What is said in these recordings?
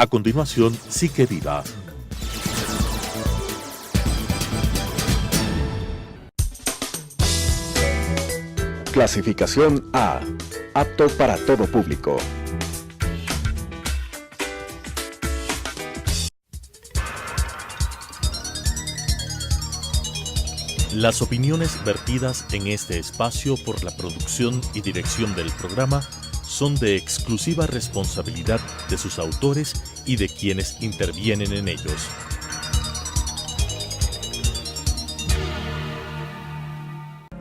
A continuación, Psique Viva. Clasificación A. Apto para todo público. Las opiniones vertidas en este espacio por la producción y dirección del programa son de exclusiva responsabilidad de sus autores y de quienes intervienen en ellos.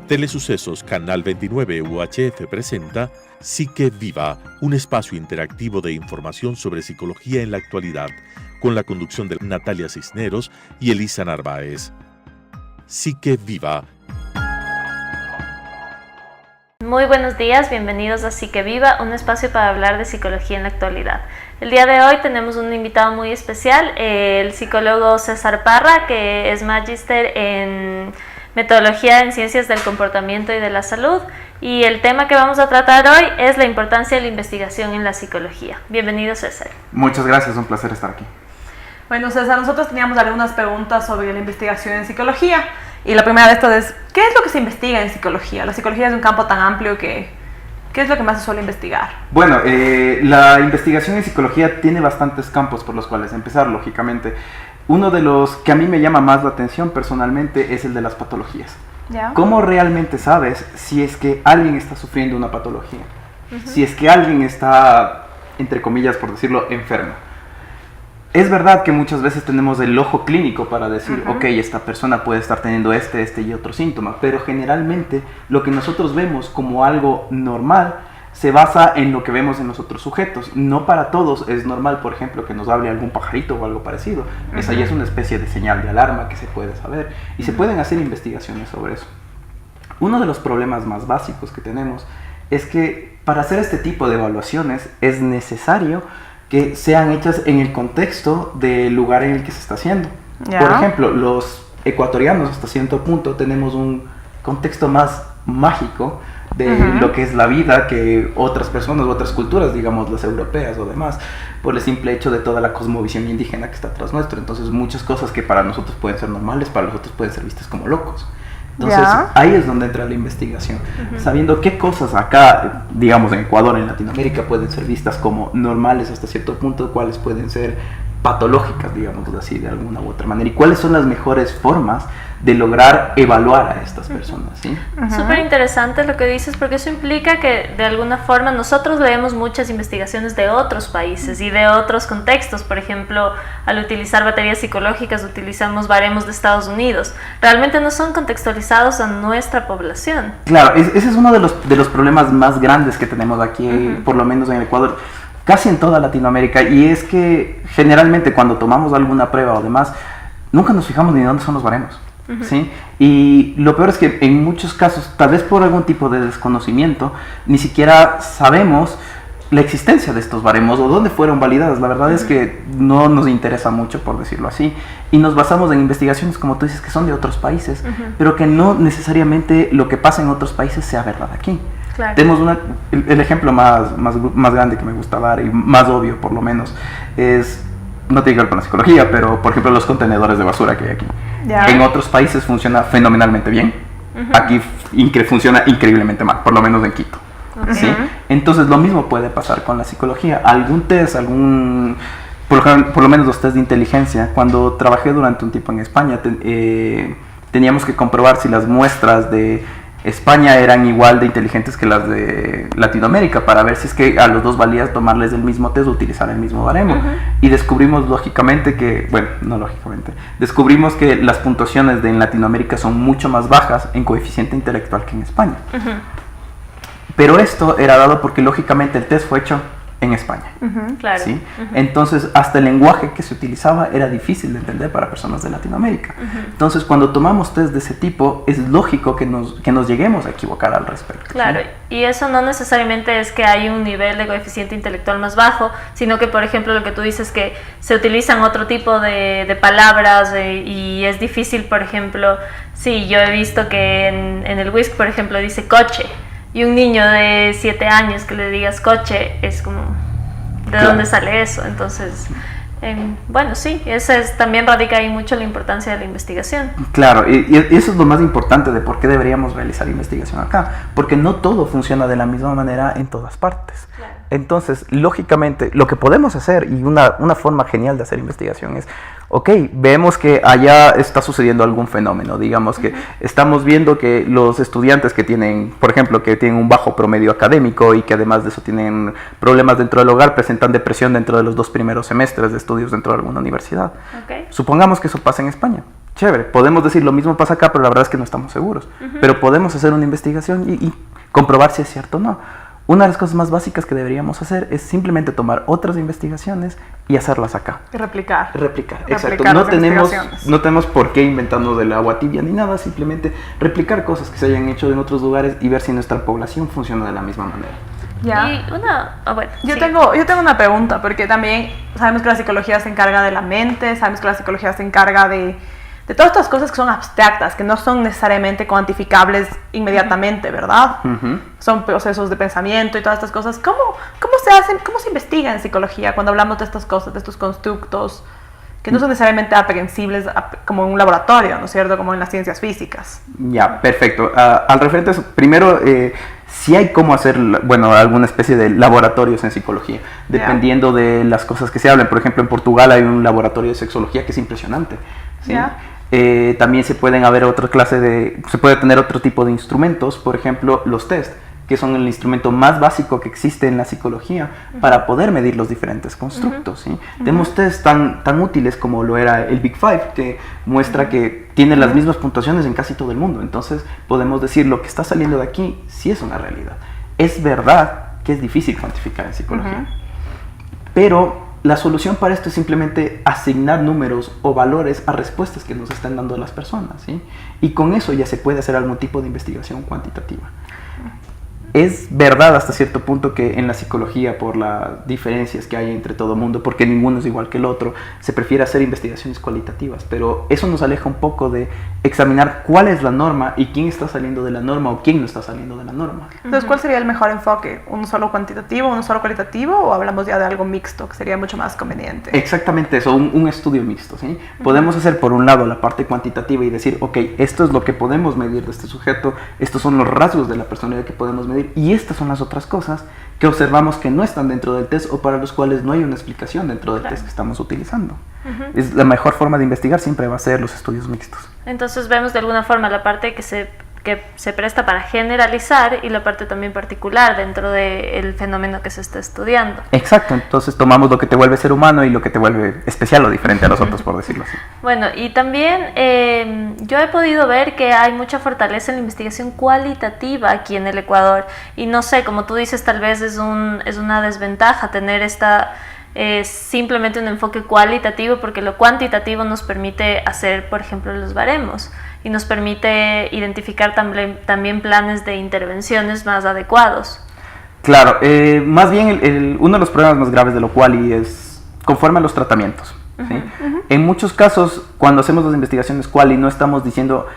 Telesucesos Canal 29 UHF presenta Psique Viva, un espacio interactivo de información sobre psicología en la actualidad, con la conducción de Natalia Cisneros y Elisa Narváez. Psique Viva. Muy buenos días, bienvenidos a Psique Viva, un espacio para hablar de psicología en la actualidad. El día de hoy tenemos un invitado muy especial, el psicólogo César Parra, que es magíster en metodología en ciencias del comportamiento y de la salud, y el tema que vamos a tratar hoy es la importancia de la investigación en la psicología. Bienvenido, César. Muchas gracias, un placer estar aquí. Bueno, César, nosotros teníamos algunas preguntas sobre la investigación en psicología, y la primera de estas es, ¿qué es lo que se investiga en psicología? La psicología es un campo tan amplio que, ¿qué es lo que más se suele investigar? Bueno, la investigación en psicología tiene bastantes campos por los cuales empezar, lógicamente. Uno de los que a mí me llama más la atención personalmente es el de las patologías. ¿Ya? ¿Cómo realmente sabes si es que alguien está sufriendo una patología? Si es que alguien está, entre comillas, por decirlo, enfermo. Es verdad que muchas veces tenemos el ojo clínico para decir, ok, esta persona puede estar teniendo este y otro síntoma, pero generalmente lo que nosotros vemos como algo normal se basa en lo que vemos en los otros sujetos. No para todos es normal, por ejemplo, que nos hable algún pajarito o algo parecido. Esa ya es una especie de señal de alarma que se puede saber y se pueden hacer investigaciones sobre eso. Uno de los problemas más básicos que tenemos es que para hacer este tipo de evaluaciones es necesario que sean hechas en el contexto del lugar en el que se está haciendo. ¿Ya? Por ejemplo, los ecuatorianos hasta cierto punto tenemos un contexto más mágico de lo que es la vida que otras personas u otras culturas, digamos las europeas o demás, por el simple hecho de toda la cosmovisión indígena que está atrás nuestro. Entonces muchas cosas que para nosotros pueden ser normales, para los otros pueden ser vistas como locos. Entonces ahí es donde entra la investigación, sabiendo qué cosas acá, digamos en Ecuador, en Latinoamérica, pueden ser vistas como normales hasta cierto punto, cuáles pueden ser patológicas, digamos así, de alguna u otra manera, y cuáles son las mejores formas de lograr evaluar a estas personas, ¿sí? Súper interesante lo que dices, porque eso implica que de alguna forma nosotros leemos muchas investigaciones de otros países y de otros contextos. Por ejemplo, al utilizar baterías psicológicas utilizamos baremos de Estados Unidos. Realmente no son contextualizados a nuestra población. Claro, ese es uno de los problemas más grandes que tenemos aquí, por lo menos en Ecuador, casi en toda Latinoamérica, y es que generalmente cuando tomamos alguna prueba o demás, nunca nos fijamos ni dónde son los baremos. ¿Sí? Y lo peor es que en muchos casos, tal vez por algún tipo de desconocimiento, ni siquiera sabemos la existencia de estos baremos o dónde fueron validadas. La verdad es que no nos interesa mucho, por decirlo así, y nos basamos en investigaciones, como tú dices, que son de otros países, pero que no necesariamente lo que pasa en otros países sea verdad aquí. Claro. Tenemos el ejemplo más grande que me gusta dar, y más obvio por lo menos, es, no tiene que ver con la psicología, pero por ejemplo los contenedores de basura que hay aquí. ¿Ya? En otros países funciona fenomenalmente bien, aquí funciona increíblemente mal, por lo menos en Quito. ¿Sí? Entonces lo mismo puede pasar con la psicología. Algún test, por lo menos los test de inteligencia, cuando trabajé durante un tiempo en España, teníamos que comprobar si las muestras de España eran igual de inteligentes que las de Latinoamérica, para ver si es que a los dos valía tomarles el mismo test o utilizar el mismo baremo. Y descubrimos descubrimos que las puntuaciones en Latinoamérica son mucho más bajas en coeficiente intelectual que en España. Pero esto era dado porque lógicamente el test fue hecho en España. Claro. ¿Sí? Entonces hasta el lenguaje que se utilizaba era difícil de entender para personas de Latinoamérica. Entonces cuando tomamos test de ese tipo es lógico que nos lleguemos a equivocar al respecto. Claro, ¿sí? Y eso no necesariamente es que hay un nivel de coeficiente intelectual más bajo, sino que por ejemplo lo que tú dices, que se utilizan otro tipo de palabras y es difícil. Por ejemplo, sí, yo he visto que en el WISC, por ejemplo, dice coche. Y un niño de 7 años que le digas coche es como, Claro. dónde sale eso. Entonces, bueno, sí, también radica ahí mucho la importancia de la investigación. Claro, y eso es lo más importante de por qué deberíamos realizar investigación acá, porque no todo funciona de la misma manera en todas partes. Claro. Entonces, lógicamente, lo que podemos hacer, y una forma genial de hacer investigación es, ok, vemos que allá está sucediendo algún fenómeno, digamos que estamos viendo que los estudiantes que tienen, por ejemplo, que tienen un bajo promedio académico y que además de eso tienen problemas dentro del hogar, presentan depresión dentro de los 2 primeros semestres de estudios dentro de alguna universidad. Okay. Supongamos que eso pasa en España. Chévere, podemos decir lo mismo pasa acá, pero la verdad es que no estamos seguros. Pero podemos hacer una investigación y comprobar si es cierto o no. Una de las cosas más básicas que deberíamos hacer es simplemente tomar otras investigaciones y hacerlas acá. Y replicar. Exacto. Replicar No las investigaciones. tenemos por qué inventarnos del agua tibia ni nada, simplemente replicar cosas que se hayan hecho en otros lugares y ver si nuestra población funciona de la misma manera. Ya. Y bueno, Yo sí. tengo una pregunta, porque también sabemos que la psicología se encarga de la mente, sabemos que la psicología se encarga de todas estas cosas que son abstractas, que no son necesariamente cuantificables inmediatamente, ¿verdad? Son procesos de pensamiento y todas estas cosas. ¿Cómo se hacen, cómo se investiga en psicología cuando hablamos de estas cosas, de estos constructos que no son necesariamente aprehensibles como en un laboratorio, ¿no es cierto? Como en las ciencias físicas. Ya, perfecto. Al referente a eso, primero, sí hay cómo hacer, bueno, alguna especie de laboratorios en psicología, dependiendo de las cosas que se hablen. Por ejemplo, en Portugal hay un laboratorio de sexología que es impresionante, ¿sí? También se puede tener otro tipo de instrumentos, por ejemplo, los test, que son el instrumento más básico que existe en la psicología para poder medir los diferentes constructos, ¿sí? Tenemos test tan útiles como lo era el Big Five, que muestra que tiene las mismas puntuaciones en casi todo el mundo. Entonces podemos decir lo que está saliendo de aquí sí es una realidad. Es verdad que es difícil cuantificar en psicología, pero la solución para esto es simplemente asignar números o valores a respuestas que nos están dando las personas, ¿sí? Y con eso ya se puede hacer algún tipo de investigación cuantitativa. Es verdad hasta cierto punto que en la psicología, por las diferencias que hay entre todo el mundo, porque ninguno es igual que el otro, se prefiere hacer investigaciones cualitativas, pero eso nos aleja un poco de examinar cuál es la norma y quién está saliendo de la norma o quién no está saliendo de la norma. Entonces, ¿cuál sería el mejor enfoque? ¿Uno solo cuantitativo, uno solo cualitativo, o hablamos ya de algo mixto, que sería mucho más conveniente? Exactamente eso, un estudio mixto, ¿sí? Podemos hacer por un lado la parte cuantitativa y decir, ok, esto es lo que podemos medir de este sujeto, estos son los rasgos de la personalidad que podemos medir, y estas son las otras cosas que observamos que no están dentro del test o para los cuales no hay una explicación dentro del test que estamos utilizando. Es la mejor forma de investigar, siempre va a ser los estudios mixtos. Entonces vemos de alguna forma la parte que se presta para generalizar y la parte también particular dentro del fenómeno que se está estudiando. Exacto, entonces tomamos lo que te vuelve ser humano y lo que te vuelve especial o diferente a los otros, por decirlo así. Bueno, y también yo he podido ver que hay mucha fortaleza en la investigación cualitativa aquí en el Ecuador, y no sé, como tú dices, tal vez es una desventaja tener simplemente un enfoque cualitativo, porque lo cuantitativo nos permite hacer, por ejemplo, los baremos y nos permite identificar también planes de intervenciones más adecuados. Claro, más bien uno de los problemas más graves de lo quali es conforme a los tratamientos, ¿sí? En muchos casos, cuando hacemos las investigaciones quali, no estamos diciendo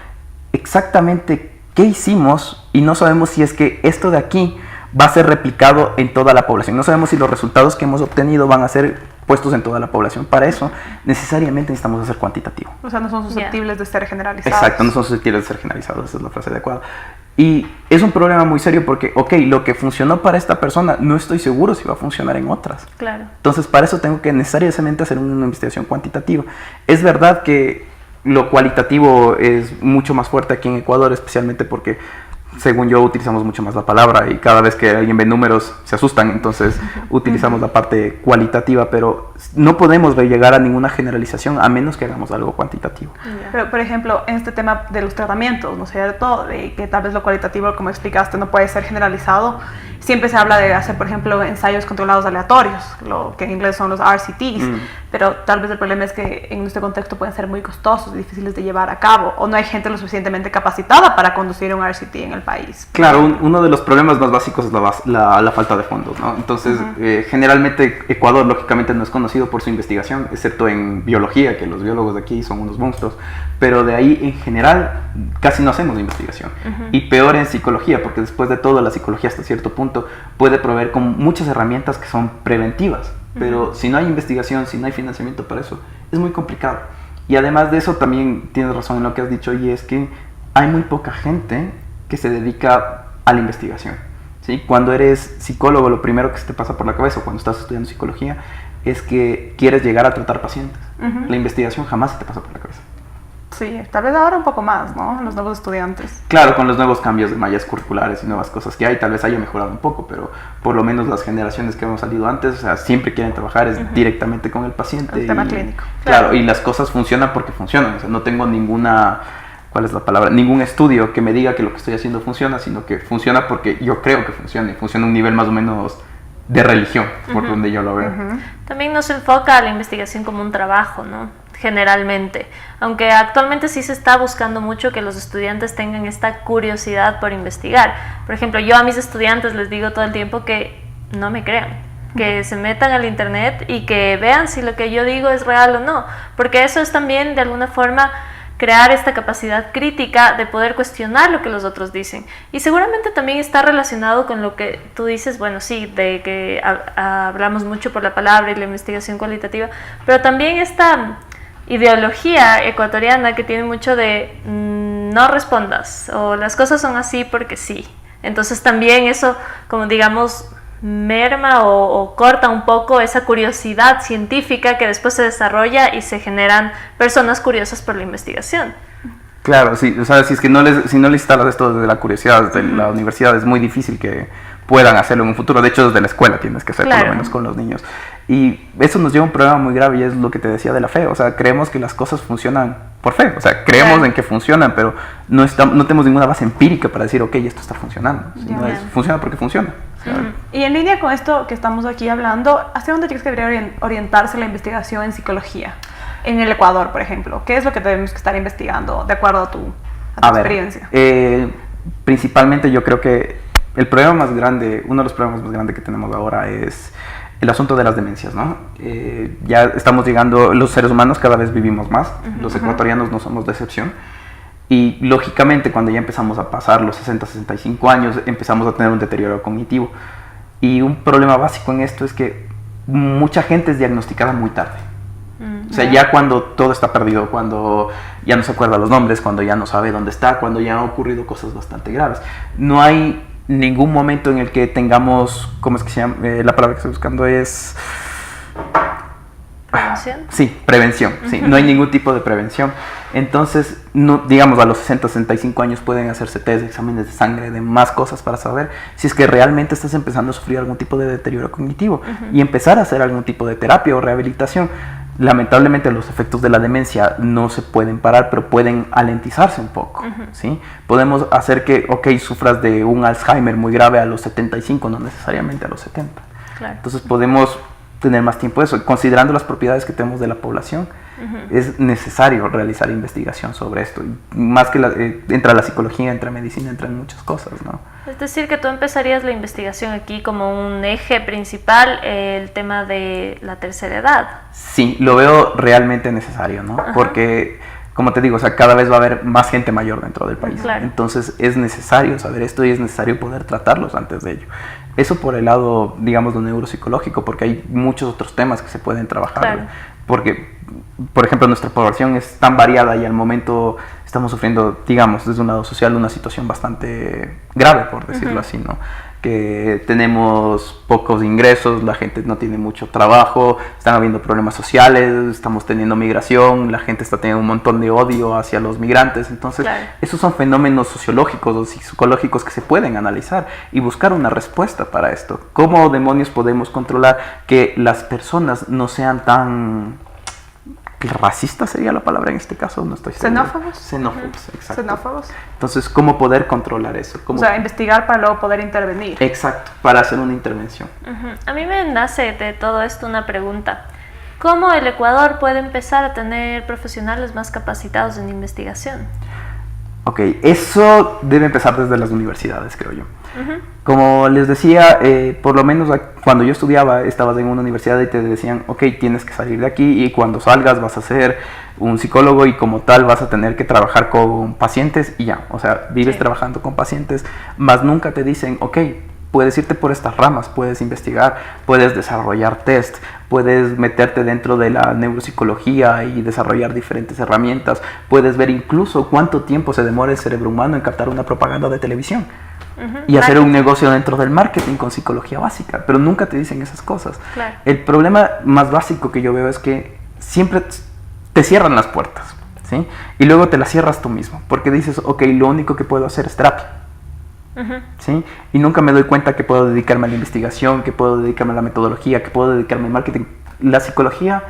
exactamente qué hicimos y no sabemos si es que esto de aquí va a ser replicado en toda la población. No sabemos si los resultados que hemos obtenido van a ser puestos en toda la población. Para eso, necesariamente necesitamos hacer cuantitativo. O sea, no son susceptibles de ser generalizados. Exacto, no son susceptibles de ser generalizados, esa es la frase adecuada. Y es un problema muy serio porque, ok, lo que funcionó para esta persona, no estoy seguro si va a funcionar en otras. Claro. Entonces, para eso tengo que necesariamente hacer una investigación cuantitativa. Es verdad que lo cualitativo es mucho más fuerte aquí en Ecuador, especialmente porque, según yo, utilizamos mucho más la palabra y cada vez que alguien ve números se asustan, entonces utilizamos la parte cualitativa, pero no podemos llegar a ninguna generalización a menos que hagamos algo cuantitativo. Pero, por ejemplo, en este tema de los tratamientos, ¿no es cierto? De que tal vez lo cualitativo, como explicaste, no puede ser generalizado. Siempre se habla de hacer, por ejemplo, ensayos controlados aleatorios, lo que en inglés son los RCTs, pero tal vez el problema es que en este contexto pueden ser muy costosos y difíciles de llevar a cabo, o no hay gente lo suficientemente capacitada para conducir un RCT en el país. Claro, uno de los problemas más básicos es la falta de fondos, ¿no? Entonces, generalmente Ecuador, lógicamente, no es conocido por su investigación, excepto en biología, que los biólogos de aquí son unos monstruos, pero de ahí, en general, casi no hacemos investigación. Y peor en psicología, porque después de todo, la psicología hasta cierto punto puede proveer con muchas herramientas que son preventivas. pero si no hay investigación, si no hay financiamiento para eso, es muy complicado. Y además de eso, también tienes razón en lo que has dicho, y es que hay muy poca gente que se dedica a la investigación, ¿sí? Cuando eres psicólogo, lo primero que se te pasa por la cabeza cuando estás estudiando psicología es que quieres llegar a tratar pacientes. La investigación jamás se te pasa por la cabeza. Sí, tal vez ahora un poco más, ¿no? Los nuevos estudiantes. Claro, con los nuevos cambios de mallas curriculares y nuevas cosas que hay, tal vez haya mejorado un poco, pero por lo menos las generaciones que hemos salido antes, o sea, siempre quieren trabajar directamente con el paciente. El tema clínico. Claro, y las cosas funcionan porque funcionan. O sea, no tengo ninguna, ¿cuál es la palabra? Ningún estudio que me diga que lo que estoy haciendo funciona, sino que funciona porque yo creo que funciona, y funciona a un nivel más o menos de religión, por donde yo lo veo. También no se enfoca a la investigación como un trabajo, ¿no? Generalmente, aunque actualmente sí se está buscando mucho que los estudiantes tengan esta curiosidad por investigar. Por ejemplo, yo a mis estudiantes les digo todo el tiempo que no me crean, que se metan al internet y que vean si lo que yo digo es real o no, porque eso es también de alguna forma crear esta capacidad crítica de poder cuestionar lo que los otros dicen. Y seguramente también está relacionado con lo que tú dices, bueno, sí, de que hablamos mucho por la palabra y la investigación cualitativa, pero también esta ideología ecuatoriana que tiene mucho de no respondas, o las cosas son así porque sí. Entonces también eso, como digamos, merma o corta un poco esa curiosidad científica que después se desarrolla y se generan personas curiosas por la investigación. Claro, sí, o sea, si no les instalas esto desde la curiosidad, desde la universidad, es muy difícil que puedan hacerlo en un futuro. De hecho, desde la escuela tienes que hacer, por lo menos con los niños. Y eso nos lleva a un problema muy grave, y es lo que te decía de la fe. O sea, creemos que las cosas funcionan por fe. O sea, creemos en que funcionan, pero no tenemos ninguna base empírica para decir, ok, esto está funcionando. Funciona porque funciona. Y en línea con esto que estamos aquí hablando, ¿hacia dónde crees que debería orientarse la investigación en psicología? En el Ecuador, por ejemplo, ¿qué es lo que tenemos que estar investigando de acuerdo a tu experiencia? Principalmente yo creo que el problema más grande, uno de los problemas más grandes que tenemos ahora es el asunto de las demencias, ¿no? Ya estamos llegando, los seres humanos cada vez vivimos más, los ecuatorianos no somos de excepción, y lógicamente cuando ya empezamos a pasar los 60, 65 años, empezamos a tener un deterioro cognitivo. Y un problema básico en esto es que mucha gente es diagnosticada muy tarde. O sea, ya cuando todo está perdido, cuando ya no se acuerda los nombres, cuando ya no sabe dónde está, cuando ya han ocurrido cosas bastante graves. No hay ningún momento en el que tengamos, ¿cómo es que se llama? La palabra que estoy buscando es... ¿Prevención? Sí, prevención. Sí, no hay ningún tipo de prevención. Entonces, no, digamos, a los 60, 65 años pueden hacerse test, exámenes de sangre, de más cosas para saber si es que realmente estás empezando a sufrir algún tipo de deterioro cognitivo y empezar a hacer algún tipo de terapia o rehabilitación. Lamentablemente los efectos de la demencia no se pueden parar, pero pueden alentizarse un poco, ¿sí? Podemos hacer que, ok, sufras de un Alzheimer muy grave a los 75, no necesariamente a los 70. Claro. Entonces podemos tener más tiempo de eso. Considerando las propiedades que tenemos de la población, es necesario realizar investigación sobre esto. Y más que entra la psicología, entra medicina, entran muchas cosas, ¿no? Es decir, que tú empezarías la investigación aquí como un eje principal, el tema de la tercera edad. Sí, lo veo realmente necesario, ¿no? Porque, como te digo, o sea, cada vez va a haber más gente mayor dentro del país. Claro. Entonces es necesario saber esto y es necesario poder tratarlos antes de ello. Eso por el lado, digamos, lo neuropsicológico, porque hay muchos otros temas que se pueden trabajar. Claro. Porque, por ejemplo, nuestra población es tan variada y al momento estamos sufriendo, digamos, desde un lado social, una situación bastante grave, por decirlo así, ¿no? Que tenemos pocos ingresos, la gente no tiene mucho trabajo, están habiendo problemas sociales, estamos teniendo migración, la gente está teniendo un montón de odio hacia los migrantes. Entonces, esos son fenómenos sociológicos o psicológicos que se pueden analizar y buscar una respuesta para esto. ¿Cómo demonios podemos controlar que las personas no sean tan... racista sería la palabra en este caso, no estoy seguro. ¿Xenófobos? Xenófobos, exacto. Xenófobos. Entonces, ¿cómo poder controlar eso? O sea, investigar para luego poder intervenir. Exacto, para hacer una intervención. A mí me nace de todo esto una pregunta. ¿Cómo el Ecuador puede empezar a tener profesionales más capacitados en investigación? Ok, eso debe empezar desde las universidades, creo yo. Como les decía, por lo menos cuando yo estudiaba, estabas en una universidad y te decían, ok, tienes que salir de aquí y cuando salgas vas a ser un psicólogo y como tal vas a tener que trabajar con pacientes y ya, o sea, vives trabajando con pacientes, más nunca te dicen, ok, puedes irte por estas ramas, puedes investigar, puedes desarrollar test, puedes meterte dentro de la neuropsicología y desarrollar diferentes herramientas, puedes ver incluso cuánto tiempo se demora el cerebro humano en captar una propaganda de televisión y hacer un negocio dentro del marketing con psicología básica, pero nunca te dicen esas cosas. Claro. El problema más básico que yo veo es que siempre te cierran las puertas, ¿sí? Y luego te las cierras tú mismo, porque dices, ok, lo único que puedo hacer es terapia. ¿Sí? Y nunca me doy cuenta que puedo dedicarme a la investigación, que puedo dedicarme a la metodología, que puedo dedicarme al marketing. La psicología,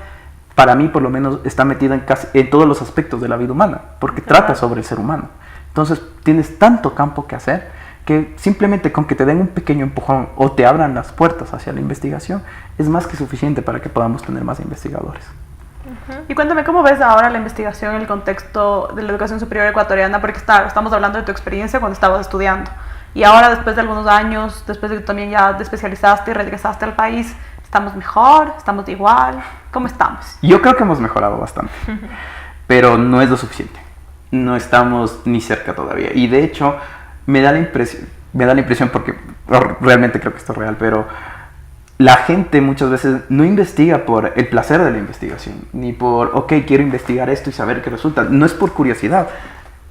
para mí por lo menos, está metida en todos los aspectos de la vida humana, porque trata sobre el ser humano. Entonces tienes tanto campo que hacer que simplemente con que te den un pequeño empujón o te abran las puertas hacia la investigación es más que suficiente para que podamos tener más investigadores. Y cuéntame, ¿cómo ves ahora la investigación en el contexto de la educación superior ecuatoriana? Porque estamos hablando de tu experiencia cuando estabas estudiando. Y ahora, después de algunos años, después de que también ya te especializaste y regresaste al país, ¿estamos mejor? ¿Estamos igual? ¿Cómo estamos? Yo creo que hemos mejorado bastante, pero no es lo suficiente. No estamos ni cerca todavía. Y de hecho, me da la impresión, porque realmente creo que esto es real, pero la gente muchas veces no investiga por el placer de la investigación, ni por, ok, quiero investigar esto y saber qué resulta. No es por curiosidad,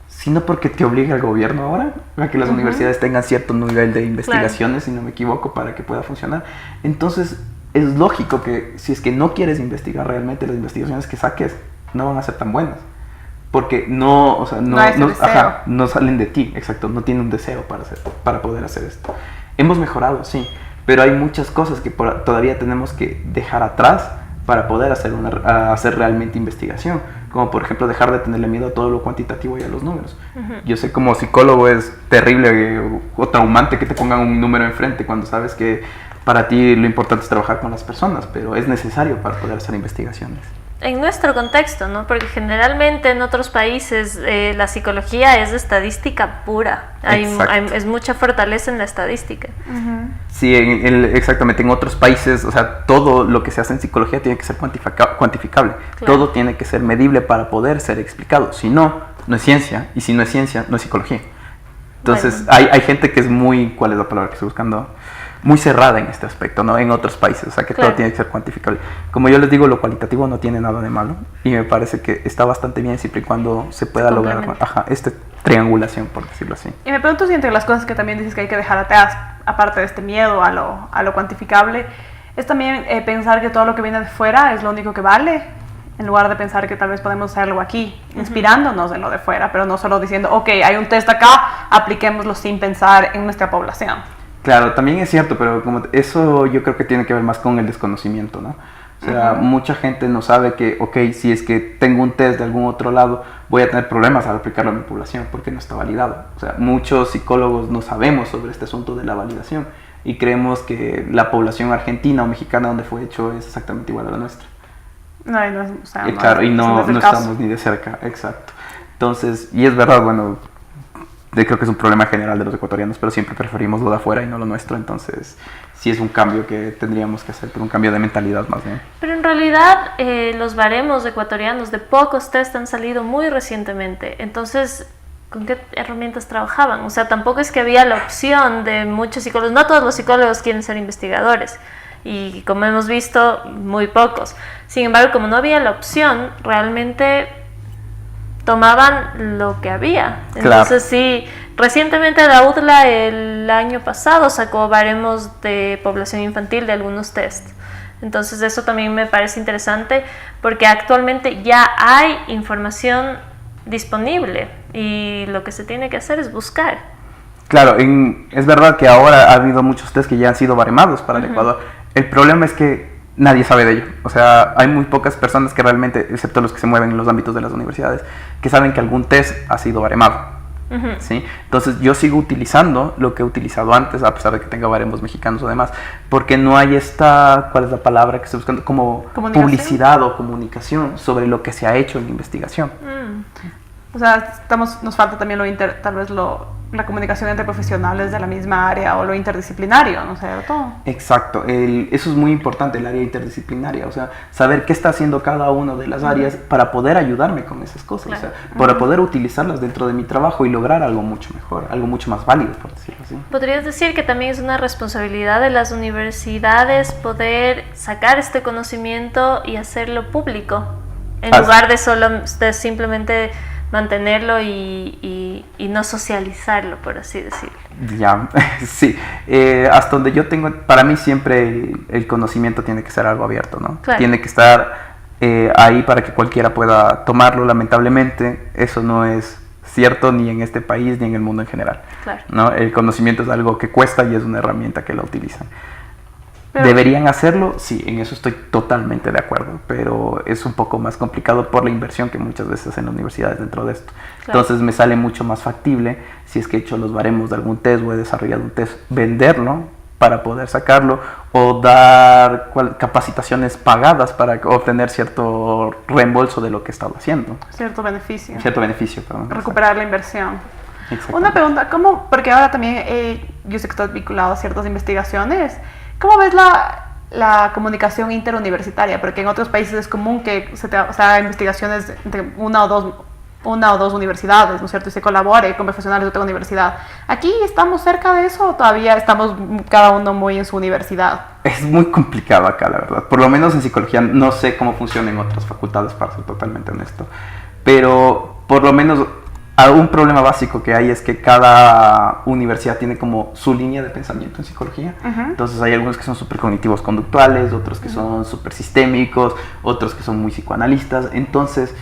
sino porque te obliga el gobierno ahora a que las universidades tengan cierto nivel de investigaciones, si no me equivoco, para que pueda funcionar. Entonces, es lógico que si es que no quieres investigar realmente, las investigaciones que saques no van a ser tan buenas. Porque no salen de ti, exacto, no tienen un deseo para poder hacer esto. Hemos mejorado, sí, pero hay muchas cosas que todavía tenemos que dejar atrás para poder hacer realmente investigación, como por ejemplo dejar de tenerle miedo a todo lo cuantitativo y a los números. Yo sé como psicólogo es terrible o traumante que te pongan un número enfrente cuando sabes que para ti lo importante es trabajar con las personas, pero es necesario para poder hacer investigaciones. En nuestro contexto, ¿no? Porque generalmente en otros países la psicología es de estadística pura. Es mucha fortaleza en la estadística. Sí, exactamente. En otros países, o sea, todo lo que se hace en psicología tiene que ser cuantificable. Claro. Todo tiene que ser medible para poder ser explicado. Si no, no es ciencia. Y si no es ciencia, no es psicología. Entonces, bueno, hay gente que es muy, ¿cuál es la palabra que estoy buscando? Muy cerrada en este aspecto, ¿no? En otros países, o sea que claro, todo tiene que ser cuantificable. Como yo les digo, lo cualitativo no tiene nada de malo y me parece que está bastante bien siempre y cuando se pueda lograr esta triangulación, por decirlo así. Y me pregunto si entre las cosas que también dices que hay que dejar atrás, aparte de este miedo a lo cuantificable, es también pensar que todo lo que viene de fuera es lo único que vale, en lugar de pensar que tal vez podemos hacerlo aquí, inspirándonos en lo de fuera, pero no solo diciendo, ok, hay un test acá, apliquémoslo sin pensar en nuestra población. Claro, también es cierto, pero como eso yo creo que tiene que ver más con el desconocimiento, ¿no? O sea, mucha gente no sabe que, ok, si es que tengo un test de algún otro lado, voy a tener problemas al aplicarlo a mi población porque no está validado. O sea, muchos psicólogos no sabemos sobre este asunto de la validación y creemos que la población argentina o mexicana donde fue hecho es exactamente igual a la nuestra. Claro, y no estamos ni de cerca, exacto. Entonces, y es verdad, bueno, creo que es un problema general de los ecuatorianos, pero siempre preferimos lo de afuera y no lo nuestro, entonces sí es un cambio que tendríamos que hacer, pero un cambio de mentalidad más bien. Pero en realidad los baremos ecuatorianos de pocos test han salido muy recientemente, entonces ¿con qué herramientas trabajaban? O sea, tampoco es que había la opción de muchos psicólogos, no todos los psicólogos quieren ser investigadores, y como hemos visto, muy pocos. Sin embargo, como no había la opción, realmente tomaban lo que había. Entonces sí, recientemente la UDLA el año pasado sacó baremos de población infantil de algunos test. Entonces eso también me parece interesante porque actualmente ya hay información disponible y lo que se tiene que hacer es buscar. Claro, es verdad que ahora ha habido muchos test que ya han sido baremados para el Ecuador. El problema es que nadie sabe de ello. O sea, hay muy pocas personas que realmente, excepto los que se mueven en los ámbitos de las universidades, que saben que algún test ha sido baremado. ¿Sí? Entonces yo sigo utilizando lo que he utilizado antes, a pesar de que tenga baremos mexicanos o demás, porque no hay esta, ¿cuál es la palabra que estoy buscando? Como publicidad o comunicación sobre lo que se ha hecho en la investigación. O sea, nos falta también tal vez lo la comunicación entre profesionales de la misma área o lo interdisciplinario, ¿no es cierto? Exacto, eso es muy importante, el área interdisciplinaria, o sea, saber qué está haciendo cada una de las áreas para poder ayudarme con esas cosas, Claro. o sea, para poder utilizarlas dentro de mi trabajo y lograr algo mucho mejor, algo mucho más válido, por decirlo así. ¿Podrías decir que también es una responsabilidad de las universidades poder sacar este conocimiento y hacerlo público, en lugar de simplemente mantenerlo y no socializarlo, por así decirlo? Ya, sí, hasta donde yo tengo, para mí siempre el conocimiento tiene que ser algo abierto, ¿no? Claro. Tiene que estar ahí para que cualquiera pueda tomarlo. Lamentablemente eso no es cierto ni en este país ni en el mundo en general, Claro. ¿no? El conocimiento es algo que cuesta y es una herramienta que la utilizan. Pero- ¿Deberían hacerlo? Sí, en eso estoy totalmente de acuerdo, pero es un poco más complicado por la inversión que muchas veces hacen las universidades dentro de esto. Claro. Entonces me sale mucho más factible, si es que he hecho los baremos de algún test o he desarrollado un test, venderlo para poder sacarlo o dar capacitaciones pagadas para obtener cierto reembolso de lo que he estado haciendo. Cierto beneficio. Cierto beneficio, perdón. Recuperar la inversión. Exactamente. Una pregunta, ¿cómo? Porque ahora también yo sé que estás vinculado a ciertas investigaciones. ¿Cómo ves la comunicación interuniversitaria? Porque en otros países es común que se haga investigaciones entre una o dos universidades, ¿no es cierto? Y se colabore con profesionales de otra universidad. ¿Aquí estamos cerca de eso o todavía estamos cada uno muy en su universidad? Es muy complicado acá, la verdad. Por lo menos en psicología no sé cómo funciona en otras facultades, para ser totalmente honesto. Pero por lo menos un problema básico que hay es que cada universidad tiene como su línea de pensamiento en psicología. Entonces hay algunos que son súper cognitivos conductuales, otros que son súper sistémicos, otros que son muy psicoanalistas. Entonces,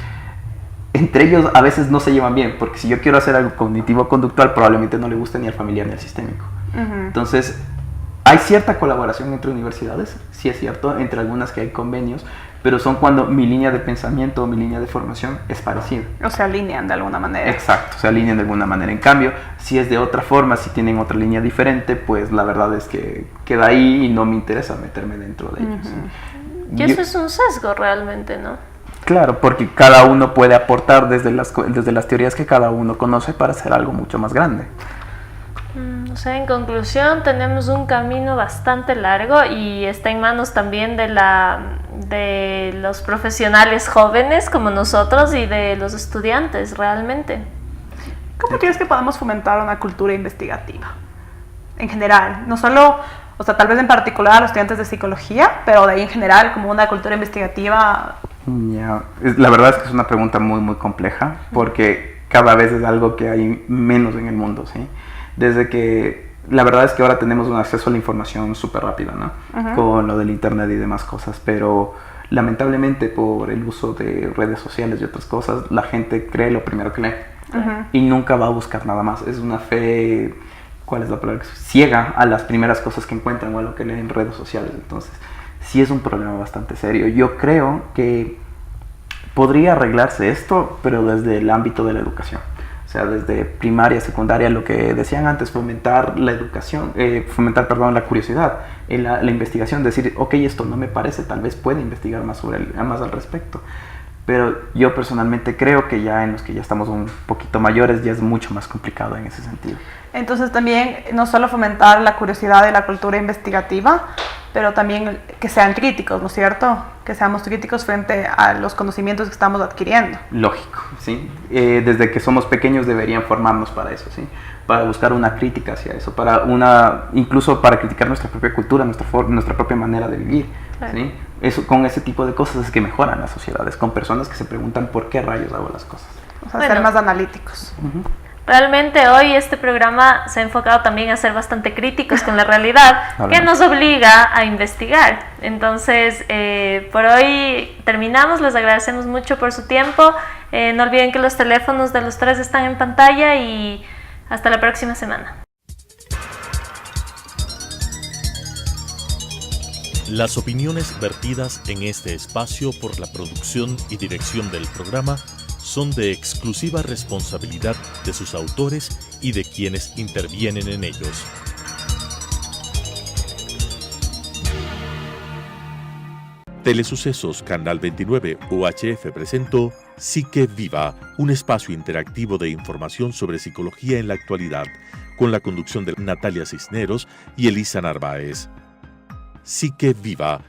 entre ellos a veces no se llevan bien, porque si yo quiero hacer algo cognitivo conductual, probablemente no le guste ni al familiar ni al sistémico. Entonces, hay cierta colaboración entre universidades, sí es cierto, entre algunas que hay convenios, pero son cuando mi línea de pensamiento o mi línea de formación es parecida. O se alinean de alguna manera. Exacto, se alinean de alguna manera. En cambio, si es de otra forma, si tienen otra línea diferente, pues la verdad es que queda ahí y no me interesa meterme dentro de ellos. Y eso es un sesgo realmente, ¿no? Claro, porque cada uno puede aportar desde las teorías que cada uno conoce para hacer algo mucho más grande. O sea, en conclusión, tenemos un camino bastante largo y está en manos también de los profesionales jóvenes como nosotros y de los estudiantes realmente. ¿Cómo crees que podemos fomentar una cultura investigativa? En general, no solo, o sea, tal vez en particular a los estudiantes de psicología, pero de ahí en general como una cultura investigativa. Ya, la verdad es que es una pregunta muy, muy compleja, porque cada vez es algo que hay menos en el mundo, ¿sí? Desde que, la verdad es que ahora tenemos un acceso a la información súper rápido, ¿no? Con lo del internet y demás cosas, pero lamentablemente por el uso de redes sociales y otras cosas, la gente cree lo primero que lee y nunca va a buscar nada más. Es una fe, ¿cuál es la palabra? Ciega a las primeras cosas que encuentran o a lo que leen en redes sociales. Entonces, sí es un problema bastante serio. Yo creo que podría arreglarse esto, pero desde el ámbito de la educación. O sea, desde primaria, secundaria, lo que decían antes, fomentar la educación, la curiosidad, la investigación, decir, ok, esto no me parece, tal vez pueda investigar más al respecto. Pero yo personalmente creo que ya en los que ya estamos un poquito mayores ya es mucho más complicado en ese sentido. Entonces también no solo fomentar la curiosidad y la cultura investigativa, pero también que sean críticos, ¿no es cierto? Que seamos críticos frente a los conocimientos que estamos adquiriendo. Lógico, ¿sí? Desde que somos pequeños deberían formarnos para eso, ¿sí? Para buscar una crítica hacia eso, incluso para criticar nuestra propia cultura, nuestra propia manera de vivir, Claro. ¿sí? Con ese tipo de cosas es que mejoran las sociedades, con personas que se preguntan por qué rayos hago las cosas. O sea, Bueno. ser más analíticos. Realmente hoy este programa se ha enfocado también a ser bastante críticos con la realidad, que Obviamente. nos obliga a investigar. Entonces, por hoy terminamos, les agradecemos mucho por su tiempo. No olviden que los teléfonos de los tres están en pantalla y hasta la próxima semana. Las opiniones vertidas en este espacio por la producción y dirección del programa son de exclusiva responsabilidad de sus autores y de quienes intervienen en ellos. Telesucesos Canal 29 UHF presentó Psique Viva, un espacio interactivo de información sobre psicología en la actualidad, con la conducción de Natalia Cisneros y Elisa Narváez. Psique Viva,